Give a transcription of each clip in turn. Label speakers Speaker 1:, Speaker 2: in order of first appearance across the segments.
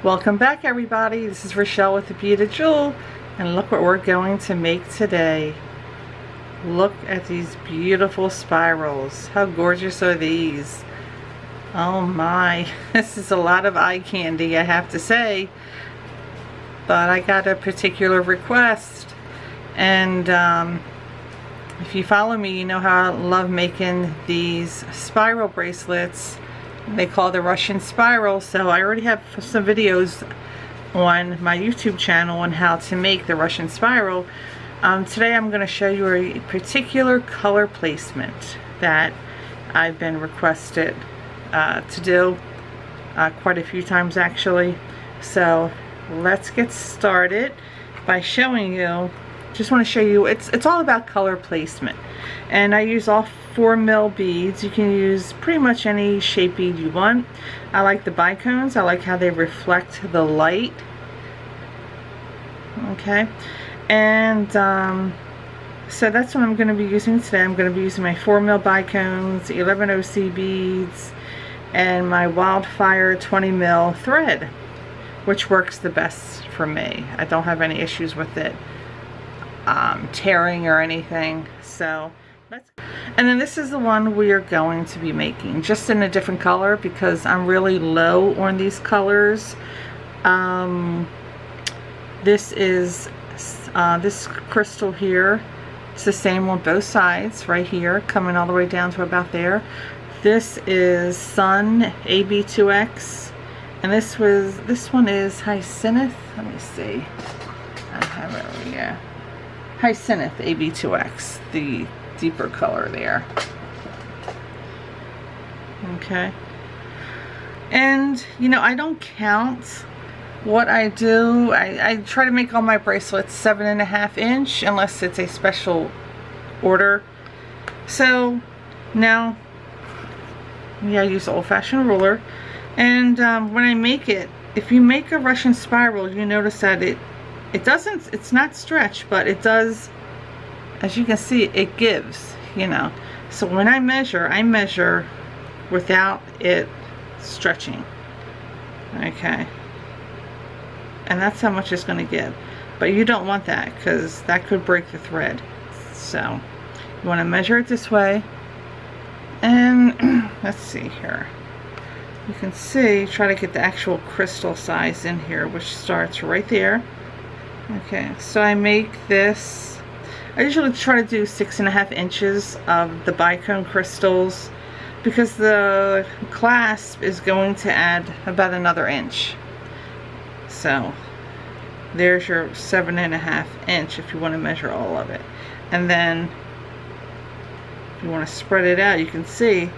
Speaker 1: Welcome back, everybody. This is Rochelle with the Beaded Jewel, and look what we're going to make today. Look at these beautiful spirals. How gorgeous are these? Oh my, this is a lot of eye candy, I have to say, but I got a particular request, and if you follow me, you know how I love making these spiral bracelets. They call the Russian spiral, so I already have some videos on my YouTube channel on how to make the Russian spiral. Today I'm going to show you a particular color placement that I've been requested to do quite a few times actually. So let's get started by showing you. Just want to show you, it's all about color placement, and I use all 4mm beads. You can use pretty much any shape bead you want. I like the bicones. I like how they reflect the light. Okay, and so that's what I'm going to be using today. I'm going to be using my 4mm bicones, 11 OC beads, and my WildFire 20mm thread, which works the best for me. I don't have any issues with it tearing or anything. So and then this is the one we are going to be making, just in a different color because I'm really low on these colors. This is this crystal here. It's the same on both sides, right here, coming all the way down to about there. This is Sun AB2X, and this one is Hyacinth. Let me see. I have it over here. Hyacinth AB2X, the deeper color there. Okay, and you know, I don't count what I do. I try to make all my bracelets 7.5 inch unless it's a special order. So now, yeah, I use old-fashioned ruler, and when I make it, if you make a Russian spiral, you notice that it's not stretched, but it does, as you can see, it gives, you know. So when I measure without it stretching. Okay, and that's how much it's going to give, but you don't want that because that could break the thread. So you want to measure it this way, and let's see here, you can see, try to get the actual crystal size in here, which starts right there. Okay, so I make this, I usually try to do 6.5 inches of the bicone crystals because the clasp is going to add about another inch. So there's your 7.5 inch if you want to measure all of it. And then if you want to spread it out, you can see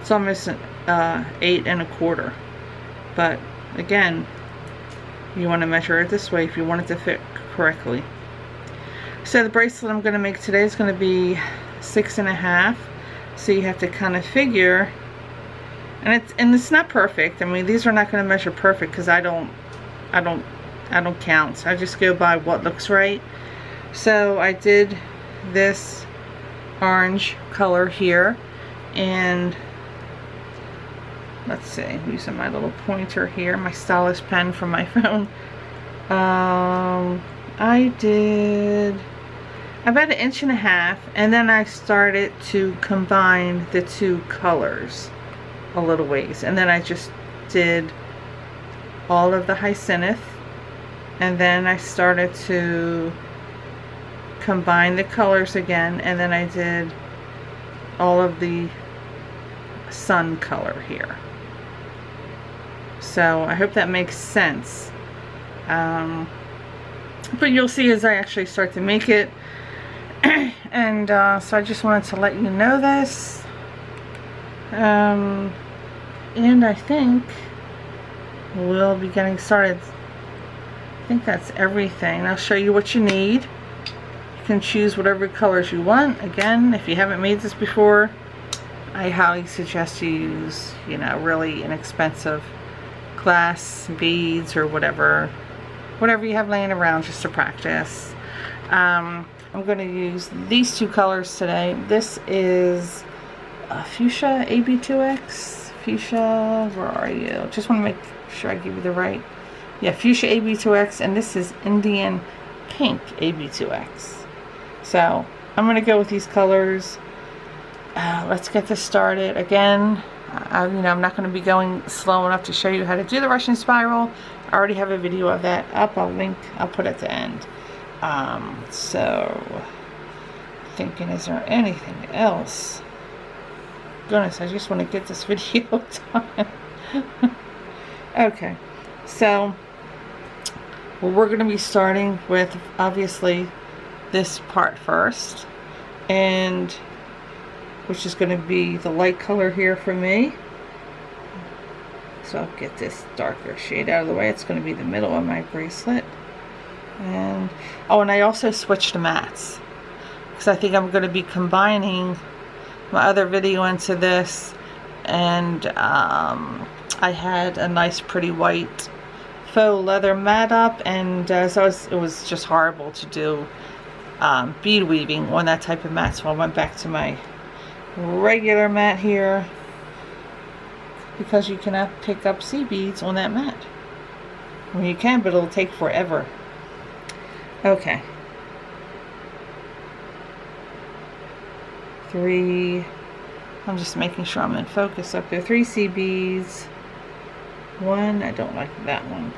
Speaker 1: it's almost 8 1/4. But again, you want to measure it this way if you want it to fit correctly. So the bracelet I'm going to make today is going to be 6.5. So you have to kind of figure, and it's not perfect. I mean, these are not going to measure perfect because I don't count. I just go by what looks right. So I did this orange color here, and let's see, I'm using my little pointer here, my stylus pen from my phone. I did about 1.5 inches, and then I started to combine the two colors a little ways, and then I just did all of the hyacinth, and then I started to combine the colors again, and then I did all of the sun color here. So I hope that makes sense. But you'll see as I actually start to make it. And so I just wanted to let you know this. And I think we'll be getting started. I think that's everything. I'll show you what you need. You can choose whatever colors you want. Again, if you haven't made this before, I highly suggest you use, you know, really inexpensive glass beads or whatever you have laying around just to practice. I'm going to use these two colors today. This is Fuchsia AB2X. Fuchsia, where are you? Just want to make sure I give you the right yeah, Fuchsia AB2X, and this is Indian Pink AB2X. So I'm going to go with these colors. Let's get this started. Again, you know, I'm not going to be going slow enough to show you how to do the Russian spiral. I already have a video of that up. I'll put it at the end. So thinking, is there anything else? Goodness, I just want to get this video done. Okay, so well, we're going to be starting with obviously this part first, and which is going to be the light color here for me. So I'll get this darker shade out of the way. It's going to be the middle of my bracelet. And oh, and I also switched to mattes because I think I'm going to be combining my other video into this, and I had a nice pretty white faux leather mat up, and so it was just horrible to do bead weaving on that type of mat, so I went back to my regular mat here because you cannot pick up sea beads on that mat. I mean, you can, but it'll take forever. Okay. 3, I'm just making sure I'm in focus up there. 3 sea beads. 1, I don't like that one.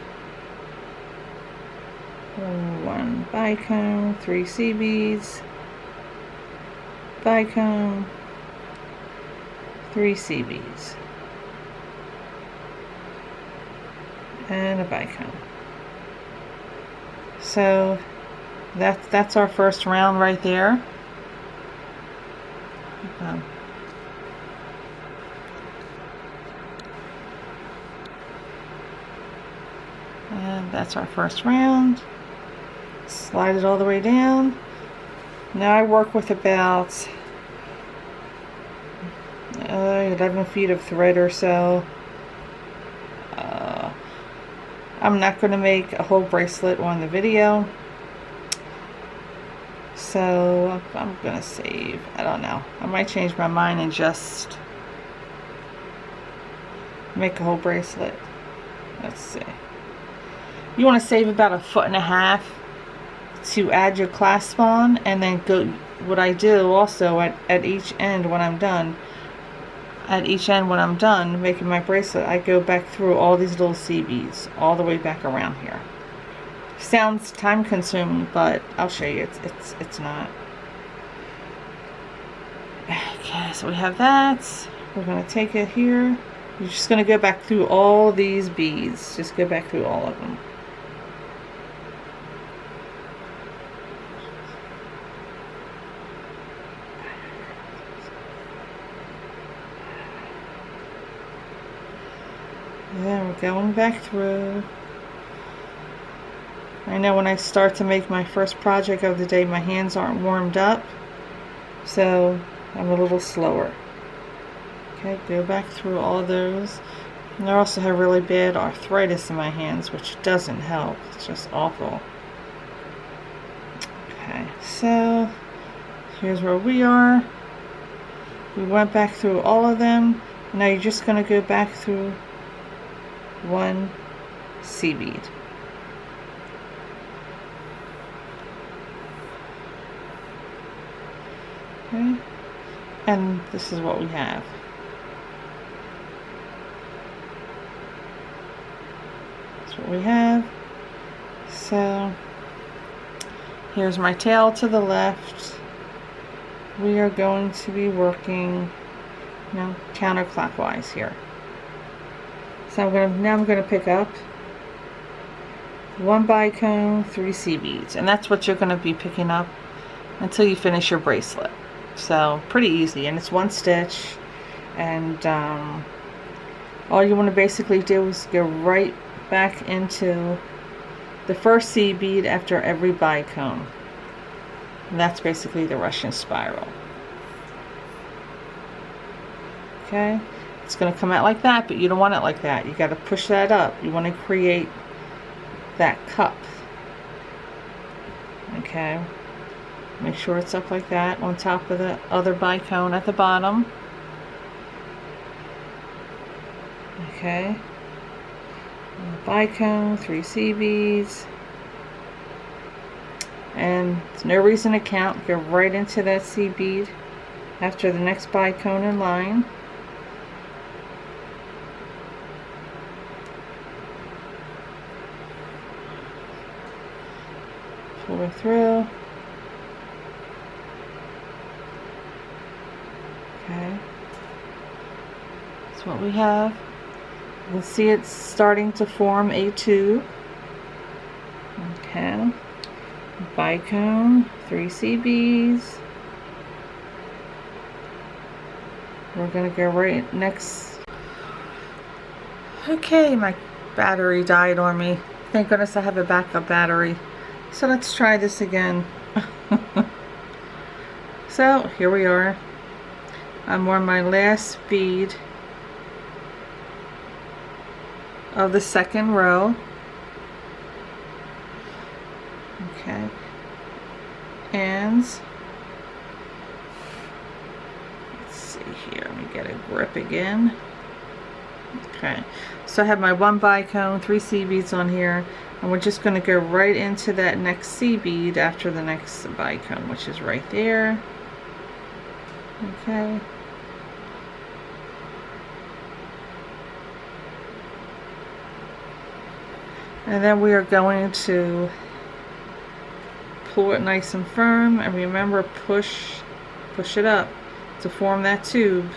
Speaker 1: 1 bicone, 3 sea beads, bicone, 3 sea beads, and a bicone. So that's our first round right there. And that's our first round. Slide it all the way down. Now I work with about 11 feet of thread or so. I'm not going to make a whole bracelet on the video, so I'm going to save. I don't know. I might change my mind and just make a whole bracelet. Let's see. You want to save about 1.5 feet to add your clasp on, and then go. What I do also at each end when I'm done, making my bracelet, I go back through all these little sea beads all the way back around here. Sounds time consuming, but I'll show you. It's not. Okay, so we have that. We're going to take it here. You're just going to go back through all these beads. Just go back through all of them. Then we're going back through. I know when I start to make my first project of the day, my hands aren't warmed up, so I'm a little slower. Okay, go back through all those. And I also have really bad arthritis in my hands, which doesn't help. It's just awful. Okay, so here's where we are. We went back through all of them. Now you're just going to go back through 1 sea bead. Okay, and this is what we have. That's what we have. So here's my tail to the left. We are going to be working now counterclockwise here. So I'm going to pick up 1 bicone, 3 sea beads, and that's what you're going to be picking up until you finish your bracelet. So pretty easy, and it's 1 stitch, and all you want to basically do is go right back into the first sea bead after every bicone, and that's basically the Russian spiral. Okay, it's going to come out like that, but you don't want it like that. You got to push that up. You want to create that cup. Okay, make sure it's up like that on top of the other bicone at the bottom. Okay, bicone, 3 C beads, and there's no reason to count. Go right into that C bead after the next bicone in line. Pull it through. Okay, that's what we have. You can see it's starting to form a tube. Okay, bicone, 3 C beads. We're gonna go right next. Okay, my battery died on me. Thank goodness I have a backup battery. So let's try this again. So here we are. I'm on my last bead of the second row. Okay, and let's see here, let me get a grip again. Okay, so I have my 1 bicone, 3 C beads on here, and we're just going to go right into that next C bead after the next bicone, which is right there. Okay, and then we are going to pull it nice and firm, and remember, push it up to form that tube.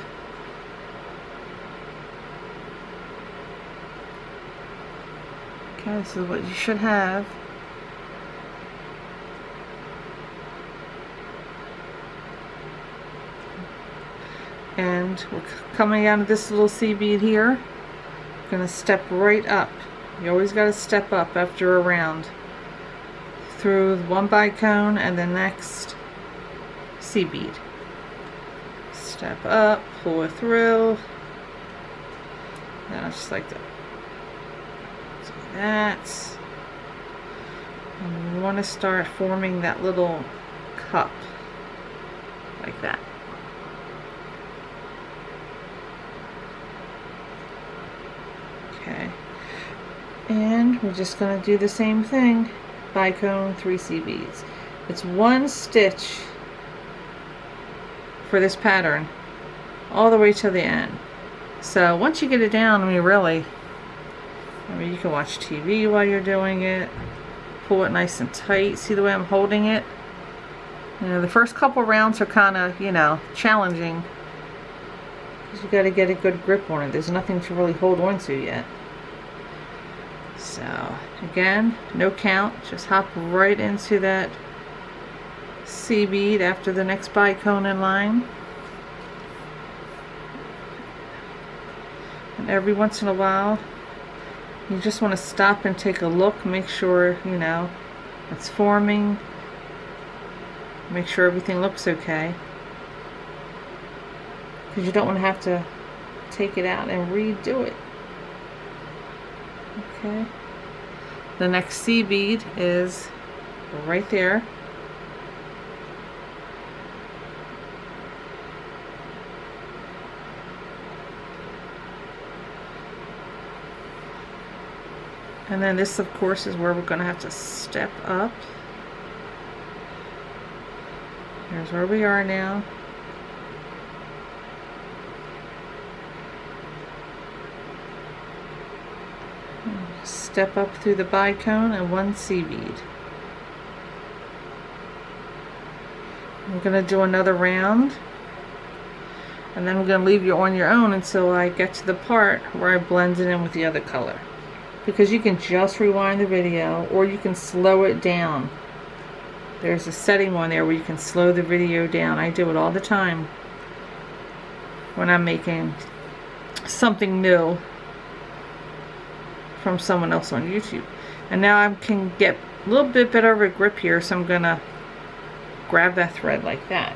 Speaker 1: Okay, this is what you should have. And we're coming out of this little C bead here. We're going to step right up. You always got to step up after a round through 1 bicone and the next C bead. Step up, pull it through. Now just like that. Do that. And we want to start forming that little cup like that. Okay. And we're just going to do the same thing. Bicone, 3 C beads. It's 1 stitch for this pattern all the way to the end. So once you get it down, I mean you can watch TV while you're doing it. Pull it nice and tight. See the way I'm holding it? You know, the first couple rounds are kind of, you know, challenging because you got to get a good grip on it. There's nothing to really hold on to yet. So again, no count, just hop right into that C bead after the next bicone in line. And every once in a while, you just want to stop and take a look, make sure, you know, it's forming, make sure everything looks okay. Because you don't want to have to take it out and redo it. Okay. The next C bead is right there. And then this, of course, is where we're going to have to step up. Here's where we are now. Step up through the bicone and 1 C bead. We're going to do another round, and then we're going to leave you on your own until I get to the part where I blend it in with the other color. Because you can just rewind the video, or you can slow it down. There's a setting on there where you can slow the video down. I do it all the time when I'm making something new from someone else on YouTube. And now I can get a little bit better of a grip here, so I'm gonna grab that thread like that.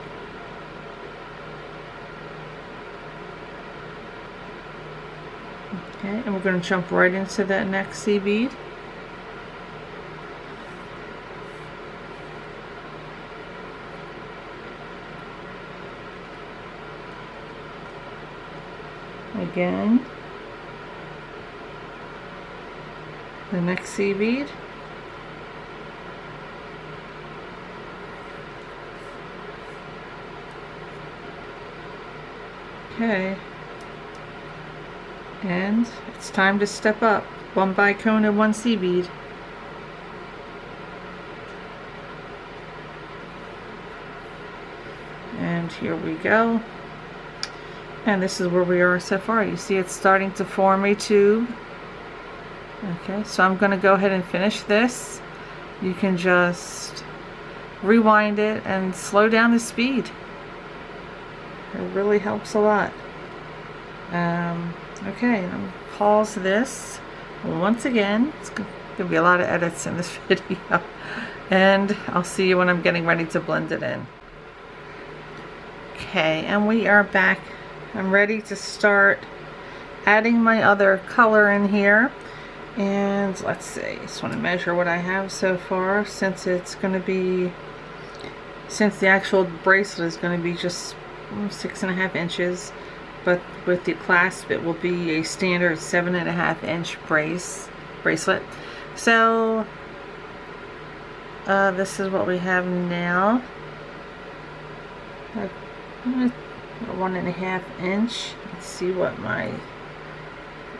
Speaker 1: Okay, and we're going to jump right into that next C bead. Again. the next C bead. Okay, and it's time to step up. 1 bicone and 1 C bead. And here we go. And this is where we are so far. You see it's starting to form a tube. Okay, so I'm going to go ahead and finish this. You can just rewind it and slow down the speed. It really helps a lot. Okay, I'll pause this once again. It's going to be a lot of edits in this video. And I'll see you when I'm getting ready to blend it in. Okay, and we are back. I'm ready to start adding my other color in here. And let's see, I just want to measure what I have so far, since it's going to be, since the actual bracelet is going to be just 6.5 inches, but with the clasp it will be a standard 7.5 inch bracelet. So this is what we have now. 1.5 inch. Let's see what my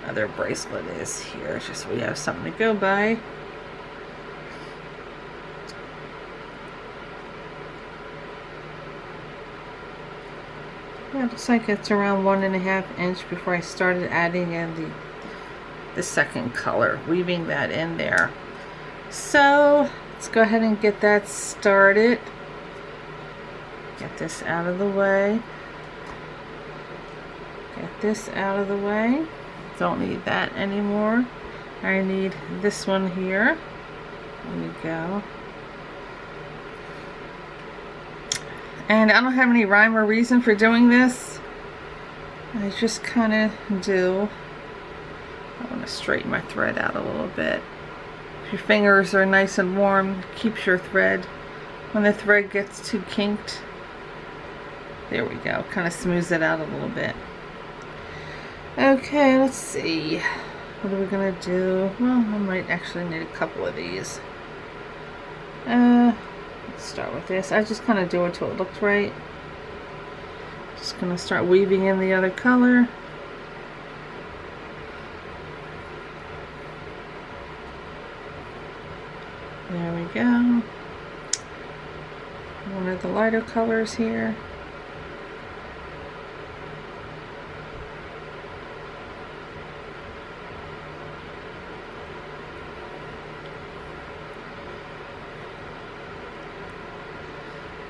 Speaker 1: other bracelet is here, just so we have something to go by. Yeah, it looks like it's around 1.5 inch before I started adding in the second color, weaving that in there. So let's go ahead and get that started. Get this out of the way. Get this out of the way. Don't need that anymore. I need this one here. There we go. And I don't have any rhyme or reason for doing this. I just kind of do. I want to straighten my thread out a little bit. If your fingers are nice and warm, keeps your thread. When the thread gets too kinked, there we go. Kind of smooths it out a little bit. Okay, let's see. What are we gonna do? Well, I might actually need a couple of these. Let's start with this. I just kind of do it till it looks right. Just gonna start weaving in the other color. There we go. One of the lighter colors here.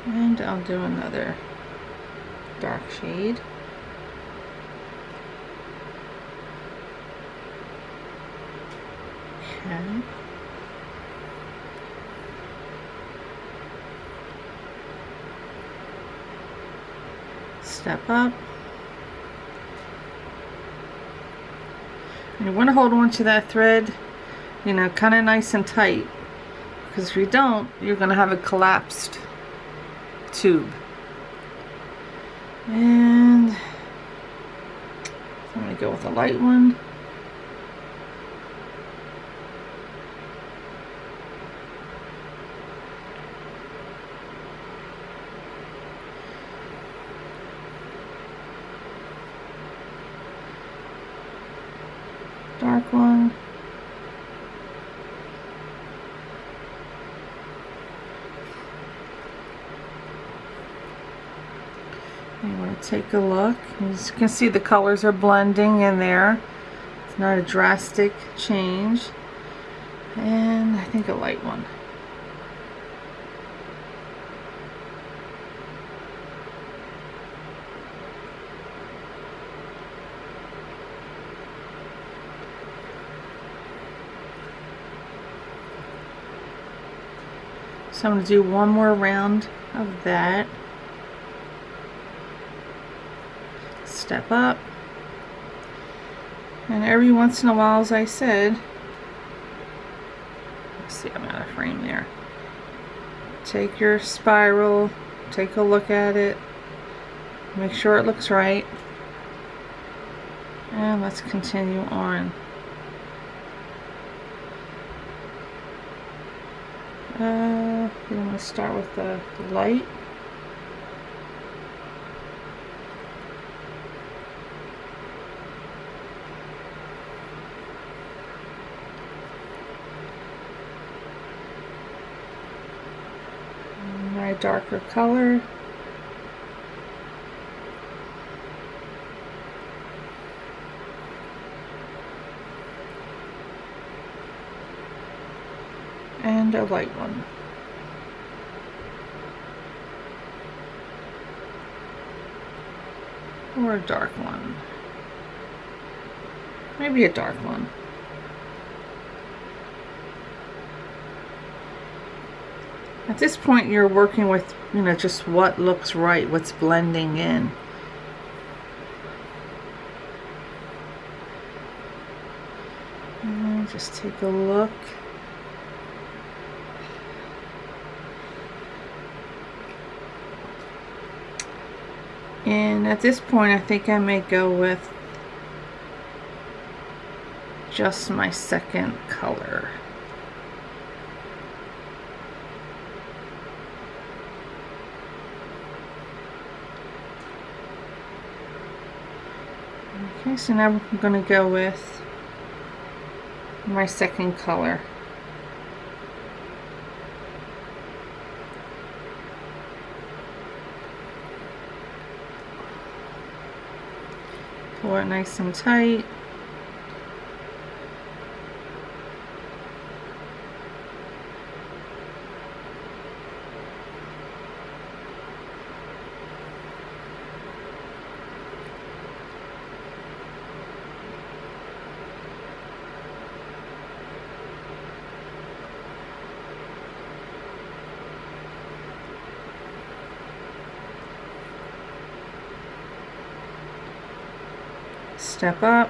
Speaker 1: And I'll do another dark shade. Okay. Step up. And you want to hold on to that thread, you know, kind of nice and tight, because if you don't, you're going to have a collapsed tube. And I'm going to go with a light one. Dark one. You want to take a look. As you can see, the colors are blending in there. It's not a drastic change. And I think a light one. So I'm going to do one more round of that. Step up, and every once in a while, as I said, let's see, I'm out of frame there. Take your spiral, take a look at it, make sure it looks right, and let's continue on. I'm going to start with the light. My darker color. And a light one. Or a dark one. Maybe a dark one. At this point you're working with, you know, just what looks right, what's blending in. And just take a look. And at this point I think I may go with just my second color. Okay, so now I'm going to go with my second color. Pull it nice and tight. Step up.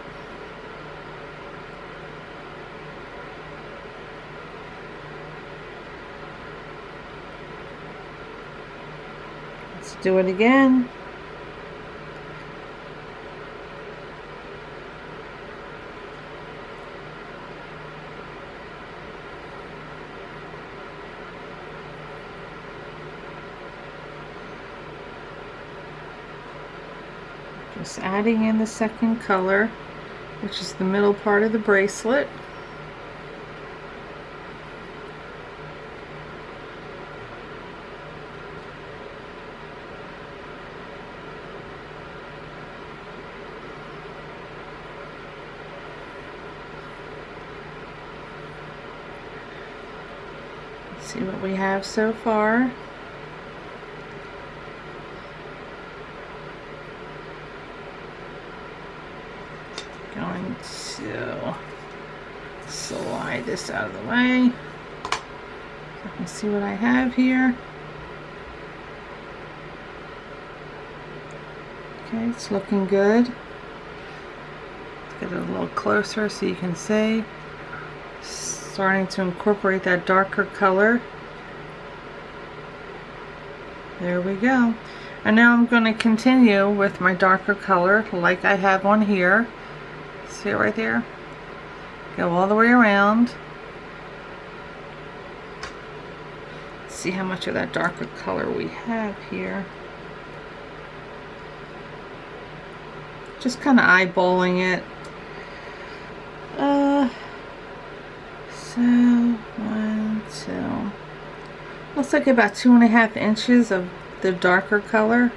Speaker 1: Let's do it again. Just adding in the second color, which is the middle part of the bracelet. Let's see what we have so far. Going to slide this out of the way so I can see what I have here. Okay, it's looking good. Let's get it a little closer so you can see. Starting to incorporate that darker color. There we go. And now I'm going to continue with my darker color like I have on here. See it right there? Go all the way around. See how much of that darker color we have here. Just kind of eyeballing it. So 1, 2. Looks like about 2.5 inches of the darker color.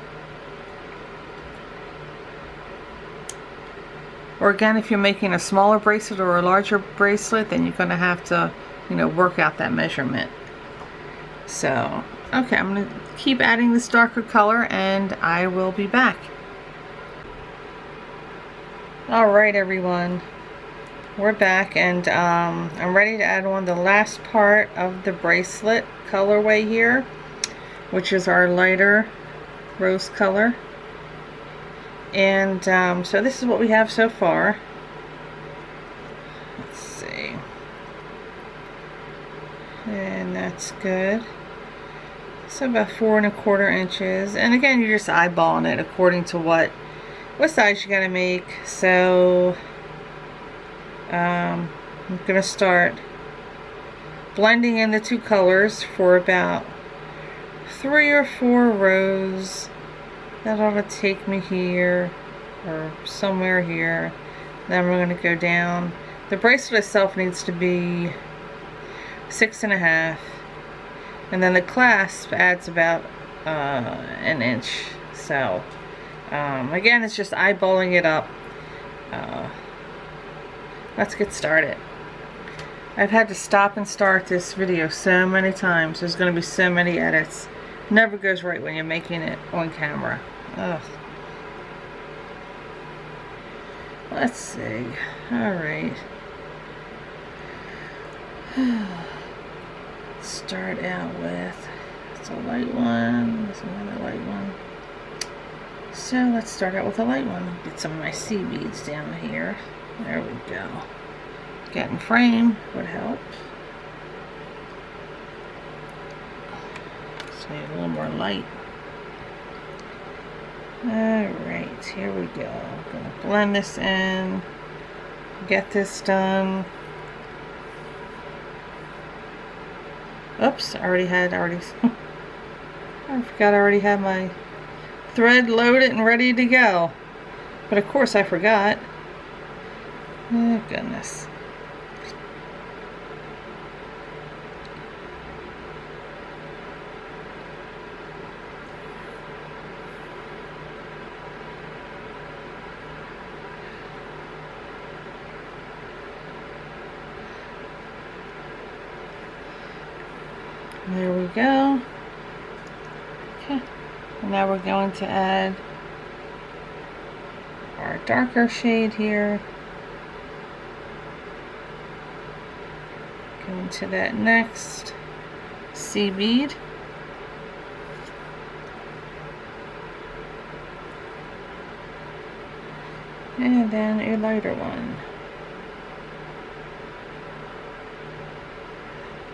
Speaker 1: Or again, if you're making a smaller bracelet or a larger bracelet, then you're going to have to, you know, work out that measurement. So, okay, I'm going to keep adding this darker color and I will be back. Alright everyone, we're back and I'm ready to add on the last part of the bracelet colorway here, which is our lighter rose color. And so this is what we have so far. Let's see. And that's good. So about 4¼ inches. And again, you're just eyeballing it according to what size you gotta make. So I'm gonna start blending in the two colors for about 3 or 4 rows. That ought to take me here or somewhere here. Then we're going to go down. The bracelet itself needs to be 6.5, and then the clasp adds about an inch. So again, it's just eyeballing it up. Let's get started. I've had to stop and start this video so many times. There's going to be so many edits. Never goes right when you're making it on camera. Ugh. Let's see. Alright. Start out with, it's a light one. There's another light one. So let's start out with a light one. Get some of my sea beads down here. There we go. Getting frame would help. So a little more light. Alright, here we go. I'm gonna blend this in. Get this done. Oops, I forgot I already had my thread loaded and ready to go. But of course I forgot. Oh goodness. There we go. Okay, and now we're going to add our darker shade here. Go into that next sea bead. And then a lighter one.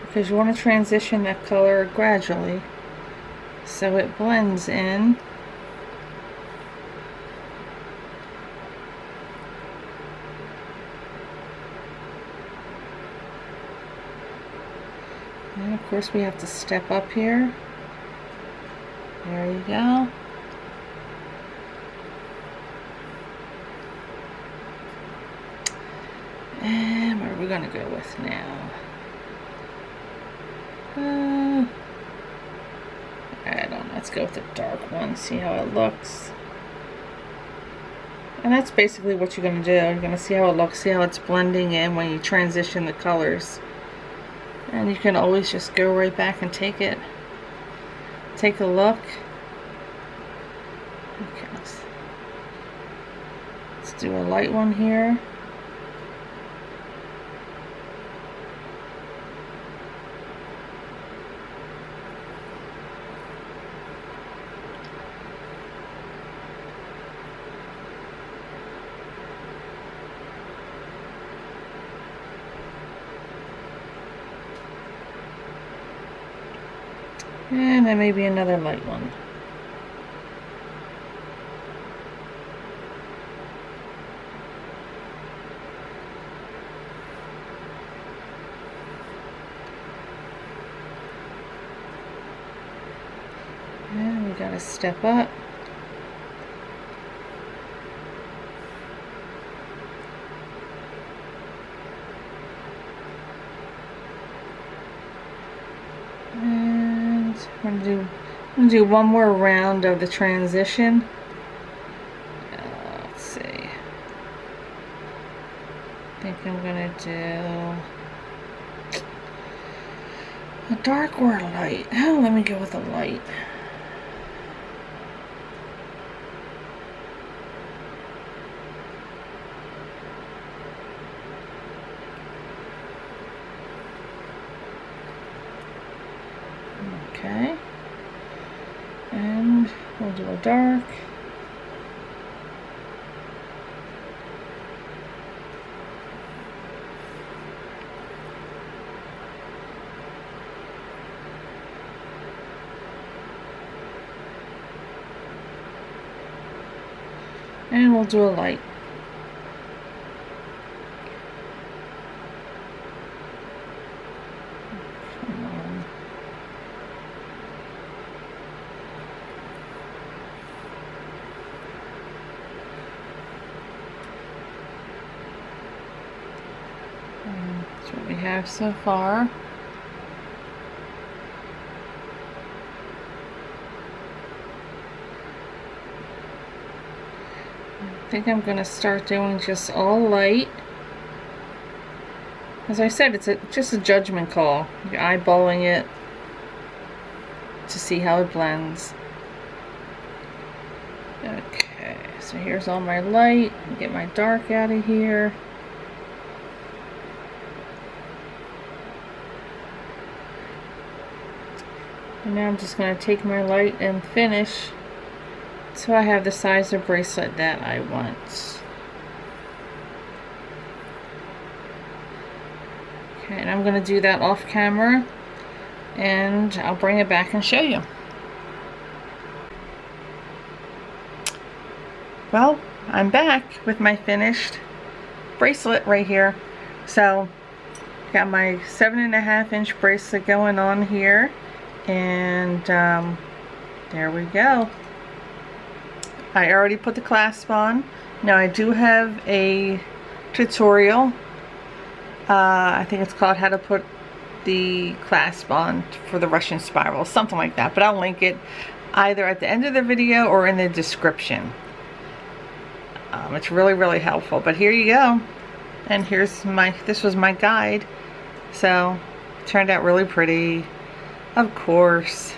Speaker 1: Because you want to transition that color gradually so it blends in. And of course we have to step up here. There you go. And what are we going to go with now? I don't know, let's go with the dark one, see how it looks. And that's basically what you're going to do. You're going to see how it looks, see how it's blending in when you transition the colors. And you can always just go right back and take a look. Okay, let's do a light one here. And then maybe another light one. And we gotta step up. I'm gonna do one more round of the transition. Let's see. I think I'm gonna do a dark or a light. Oh, let me go with a light. Okay, and we'll do a dark. And we'll do a light. That's what we have so far. I think I'm going to start doing just all light. As I said, it's just a judgment call. You're eyeballing it to see how it blends. Okay, so here's all my light. Get my dark out of here. And now I'm just going to take my light and finish so I have the size of bracelet that I want. Okay, and I'm going to do that off camera, and I'll bring it back and show you. Well, I'm back with my finished bracelet right here. So, got my 7.5-inch bracelet going on here, and there we go. I already put the clasp on. Now I do have a tutorial. I think it's called How to Put the Clasp On for the Russian Spiral, something like that. But I'll link it either at the end of the video or in the description. It's really, really helpful. But here you go. And this was my guide. So, it turned out really pretty. Of course.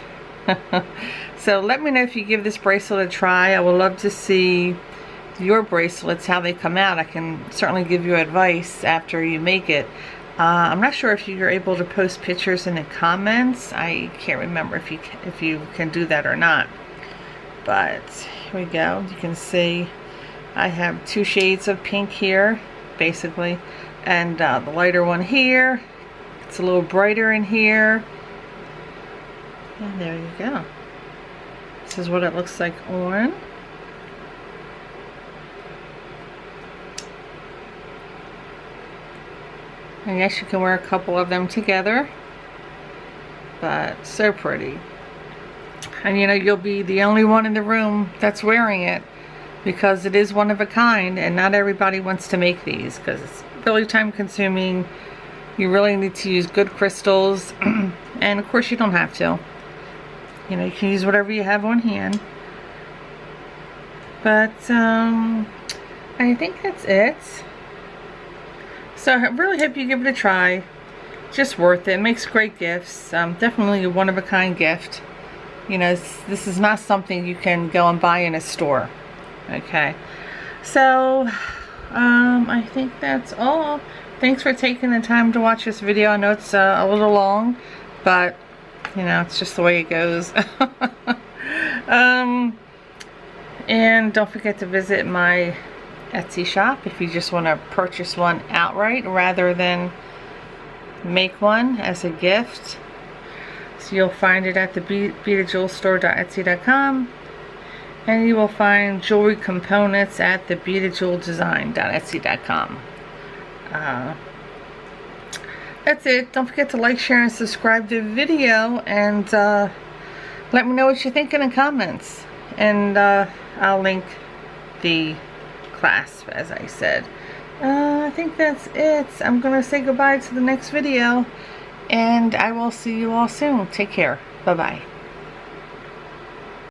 Speaker 1: So let me know if you give this bracelet a try. I would love to see your bracelets, how they come out. I can certainly give you advice after you make it. I'm not sure if you're able to post pictures in the comments. I can't remember if you can do that or not. But here we go. You can see I have 2 shades of pink here, basically, and the lighter one here. It's a little brighter in here. And there you go. This is what it looks like on. And yes, you can wear a couple of them together. But so pretty. And you know, you'll be the only one in the room that's wearing it, because it is one of a kind, and not everybody wants to make these because it's really time consuming. You really need to use good crystals. And of course you don't have to. You know, you can use whatever you have on hand. But I think that's it. So I really hope you give it a try. Just worth it. It makes great gifts. Definitely a one-of-a-kind gift. You know, this is not something you can go and buy in a store. Okay. So I think that's all. Thanks for taking the time to watch this video. I know it's a little long, but you know, it's just the way it goes. And don't forget to visit my Etsy shop if you just want to purchase one outright rather than make one as a gift. So you'll find it at the beadedjewelstore.etsy.com, and you will find jewelry components at the beadedjeweldesign.etsy.com. That's it. Don't forget to like, share, and subscribe to the video, and let me know what you think in the comments. And I'll link the clasp, as I said. I think that's it. I'm going to say goodbye to the next video, and I will see you all soon. Take care. Bye-bye.